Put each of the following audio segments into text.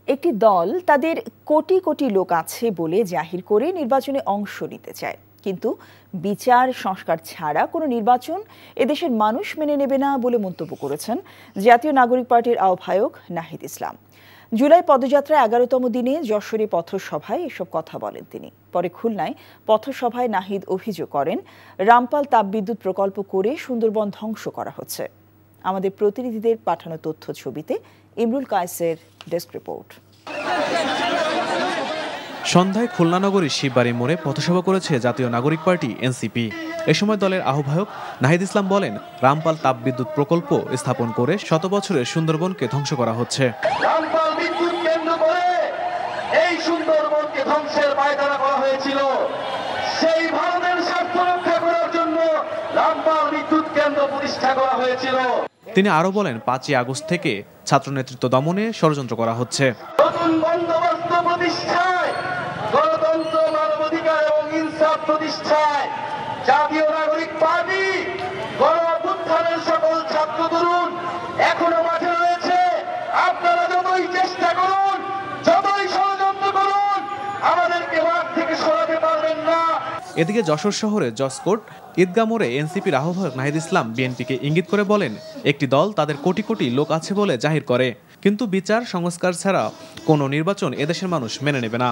একটি দল তাদের কোটি কোটি লোক আছে বলে জাহির করে নির্বাচনে অংশ নিতে চায়, কিন্তু বিচার সংস্কার ছাড়া কোনো নির্বাচন এদেশের মানুষ মেনে নেবে না বলে মন্তব্য করেছেন জাতীয় নাগরিক পার্টির আহ্বায়ক নাহিদ ইসলাম। জুলাই পদযাত্রার 11তম দিনে যশোরে পথসভায় এসব কথা বলেন তিনি। পরে খুলনায় পথসভায় নাহিদ অভিযোগ করেন, রামপাল তাপবিদ্যুৎ প্রকল্প করে সুন্দরবন ধ্বংস করা হচ্ছে। আমাদের প্রতিনিধিদের পাঠানো তথ্য ছবিতে ইমরুল কায়েসের ডেস্ক রিপোর্ট। সন্ধ্যায় খুলনা নগরীর শিববাড়ি মোড়ে পথসভা করেছে জাতীয় নাগরিক পার্টি এনসিপি। এ সময় দলের আহ্বায়ক নাহিদ ইসলাম বলেন, রামপাল তাপবিদ্যুৎ প্রকল্প স্থাপন করে শত বছরের সুন্দরবনকে ধ্বংস করা হচ্ছে। রামপাল বিদ্যুৎ কেন্দ্র করে এই সুন্দরবনকে ধ্বংসের পায়তারা করা হয়েছিল। সেই ভারতের স্বার্থ রক্ষা করার জন্য রামপাল বিদ্যুৎ কেন্দ্র প্রতিষ্ঠা করা হয়েছিল। তিনি আরো বলেন, 5ই আগস্ট থেকে ছাত্র নেতৃত্ব দমনে ষড়যন্ত্র করা হচ্ছে। নতুন বন্দোবস্ত প্রতিষ্ঠায়, গণতন্ত্র, মানবাধিকার এবং ইনসাফ প্রতিষ্ঠায় জাতীয় নাগরিক পার্টি গণ অভ্যুত্থানের সকল ছাত্র তরুণ এখনো মাঠে রয়েছে। আপনারা যতই চেষ্টা করুন, যতই ষড়যন্ত্র করুন, আমাদেরকে মাঠ থেকে সরাতে পারবেন না। এদিকে যশোর শহরে জসকোট ঈদগাহ মোড়ে এনসিপির আহ্বায়ক নাহিদ ইসলাম বিএনপিকে ইঙ্গিত করে বলেন, একটি দল তাদের কোটি কোটি লোক আছে বলে জাহির করে, কিন্তু বিচার সংস্কার ছাড়া কোনো নির্বাচন এদেশের মানুষ মেনে নেবে না।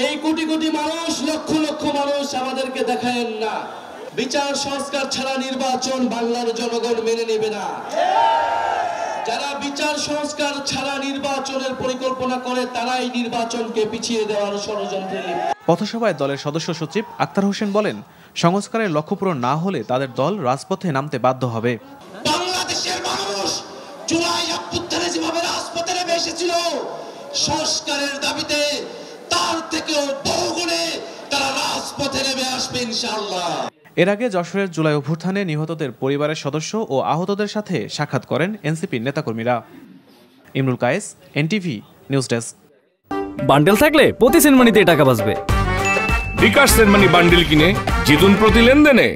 এই কোটি কোটি মানুষ, লক্ষ লক্ষ মানুষ আমাদেরকে দেখায় না। বিচার সংস্কার ছাড়া নির্বাচন বাংলার জনগণ মেনে নেবে না। যারা বিচার সংস্কার ছাড়া নির্বাচনের পরিকল্পনা করে তারাই নির্বাচনকে পিছিয়ে দেওয়ার ষড়যন্ত্রে লিপ্ত। পথসভায় দলের সদস্য সচিব আক্তার হোসেন বলেন, সংস্কারের লক্ষ্য পূরণ না হলে তাদের দল রাজপথে নামতে বাধ্য হবে। বাংলাদেশের মানুষ জুলাই অভ্যুত্থানে যেভাবে রাজপথে নেমে এসেছিল সংস্কারের দাবিতে, তার থেকেও বহুগুণে তারা রাজপথে নেমে আসবে ইনশাআল্লাহ। এর আগে যশোরের জুলাই অভ্যুত্থানে নিহতদের পরিবারের সদস্য ও আহতদের সাথে সাক্ষাৎ করেন এনসিপির নেতাকর্মীরা। Imrul Kayes, NTV news desk. Bundle থাকলে প্রতি সেনমানিতে টাকা বাঁচবে। বিকাশ সেনমানি বান্ডেল কিনে জিতুন প্রতি লেনদেনে।